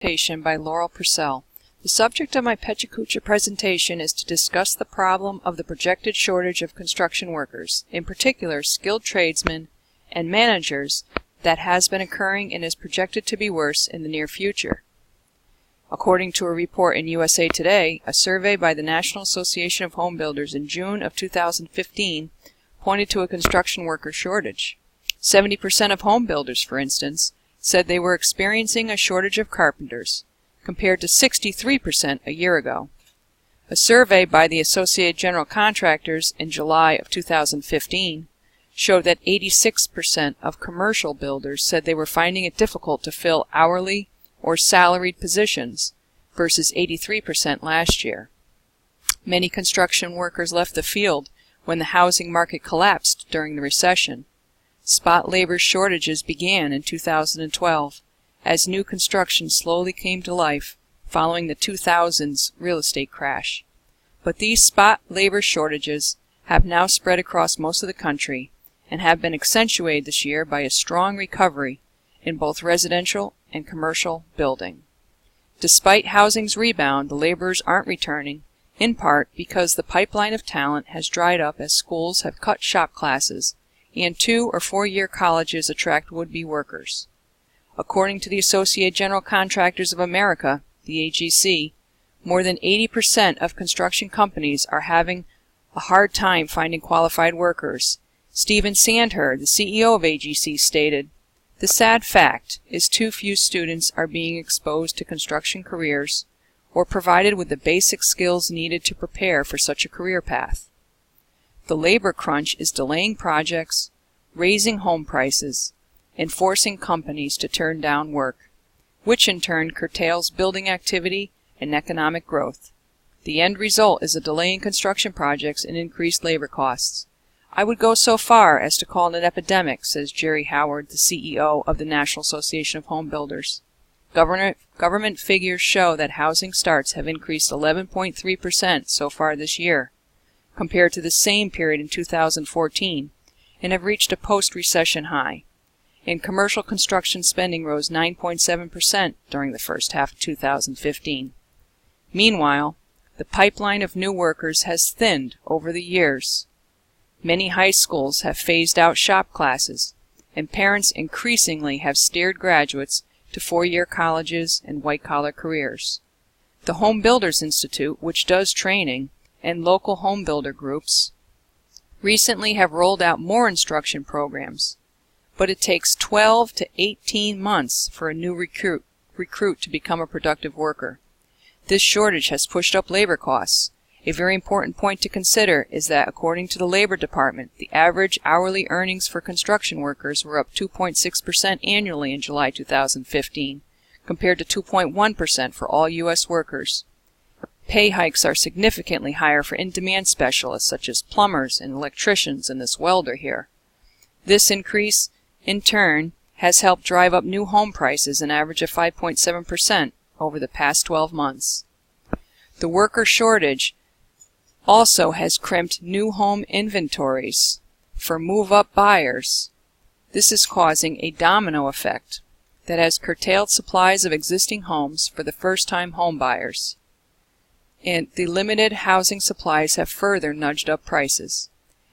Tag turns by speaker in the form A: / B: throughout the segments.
A: Presentation by Lorel Purcell. The subject of my Pecha Kucha presentation is to discuss the problem of the projected shortage of construction workers, in particular skilled tradesmen and managers, that has been occurring and is projected to be worse in the near future. According to a report in USA Today, a survey by the National Association of Home Builders in June of 2015 pointed to a construction worker shortage. 70% of home builders, for instance, said they were experiencing a shortage of carpenters, compared to 63% a year ago. A survey by the Associated General Contractors in July of 2015 showed that 86% of commercial builders said they were finding it difficult to fill hourly or salaried positions, versus 83% last year. Many construction workers left the field when the housing market collapsed during the recession. Spot labor shortages began in 2012 as new construction slowly came to life following the 2000s real estate crash. But these spot labor shortages have now spread across most of the country and have been accentuated this year by a strong recovery in both residential and commercial building. Despite housing's rebound, the laborers aren't returning, in part because the pipeline of talent has dried up as schools have cut shop classes and 2- or 4-year colleges attract would-be workers. According to the Associated General Contractors of America, the AGC, more than 80% of construction companies are having a hard time finding qualified workers. Stephen Sandher, the CEO of AGC, stated, "The sad fact is too few students are being exposed to construction careers or provided with the basic skills needed to prepare for such a career path. The labor crunch is delaying projects, raising home prices, and forcing companies to turn down work, which in turn curtails building activity and economic growth. The end result is a delay in construction projects and increased labor costs. I would go so far as to call it an epidemic," says Jerry Howard, the CEO of the National Association of Home Builders. Government figures show that housing starts have increased 11.3% so far this year, compared to the same period in 2014, and have reached a post-recession high. And commercial construction spending rose 9.7% during the first half of 2015. Meanwhile, the pipeline of new workers has thinned over the years. Many high schools have phased out shop classes, and parents increasingly have steered graduates to 4-year colleges and white-collar careers. The Home Builders Institute, which does training, and local home builder groups recently have rolled out more instruction programs, but it takes 12 to 18 months for a new recruit to become a productive worker. This shortage has pushed up labor costs. A very important point to consider is that, according to the Labor Department, the average hourly earnings for construction workers were up 2.6% annually in July 2015, compared to 2.1% for all U.S. workers. Pay hikes are significantly higher for in-demand specialists such as plumbers and electricians and this welder here. This increase, in turn, has helped drive up new home prices an average of 5.7% over the past 12 months. The worker shortage also has crimped new home inventories for move-up buyers. This is causing a domino effect that has curtailed supplies of existing homes for the first-time home buyers. And the limited housing supplies have further nudged up prices.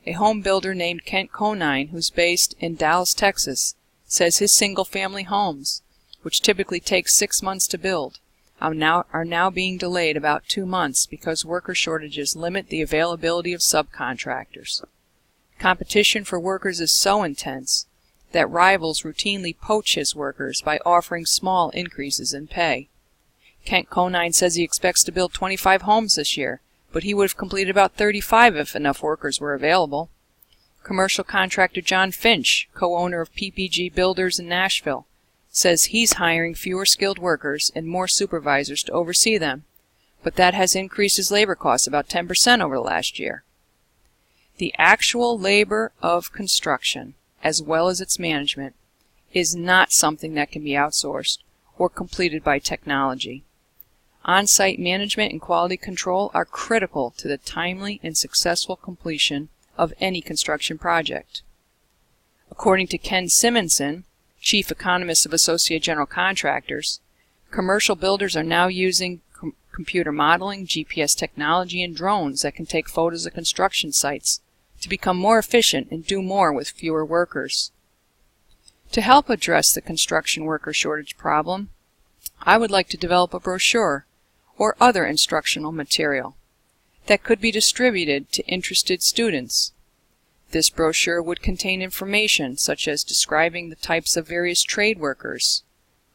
A: A home builder named Kent Conine, who's based in Dallas, Texas, says his single-family homes, which typically take 6 months to build, are now being delayed about 2 months because worker shortages limit the availability of subcontractors. Competition for workers is so intense that rivals routinely poach his workers by offering small increases in pay. Kent Conine says he expects to build 25 homes this year, but he would have completed about 35 if enough workers were available. Commercial contractor John Finch, co-owner of PPG Builders in Nashville, says he's hiring fewer skilled workers and more supervisors to oversee them, but that has increased his labor costs about 10% over the last year. The actual labor of construction, as well as its management, is not something that can be outsourced or completed by technology. On-site management and quality control are critical to the timely and successful completion of any construction project. According to Ken Simonson, chief economist of Associated General Contractors, Commercial builders are now using computer modeling, GPS technology, and drones that can take photos of construction sites to become more efficient and do more with fewer workers. To help address the construction worker shortage problem, I would like to develop a brochure or other instructional material that could be distributed to interested students. This brochure would contain information such as describing the types of various trade workers,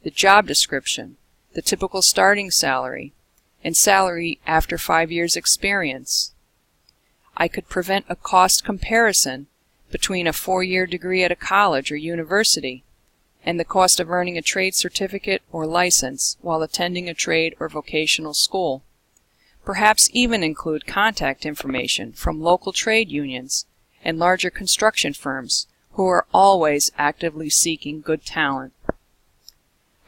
A: the job description, the typical starting salary, and salary after 5 years' experience. I could present a cost comparison between a 4-year degree at a college or university and the cost of earning a trade certificate or license while attending a trade or vocational school. Perhaps even include contact information from local trade unions and larger construction firms who are always actively seeking good talent.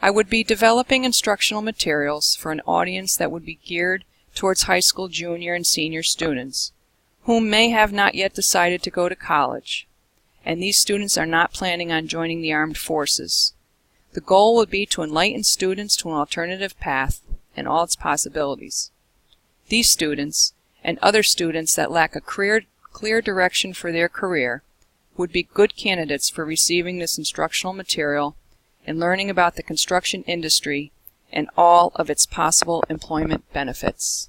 A: I would be developing instructional materials for an audience that would be geared towards high school junior and senior students, whom may have not yet decided to go to college, and these students are not planning on joining the armed forces. The goal would be to enlighten students to an alternative path and all its possibilities. These students, and other students that lack a clear direction for their career, would be good candidates for receiving this instructional material and learning about the construction industry and all of its possible employment benefits.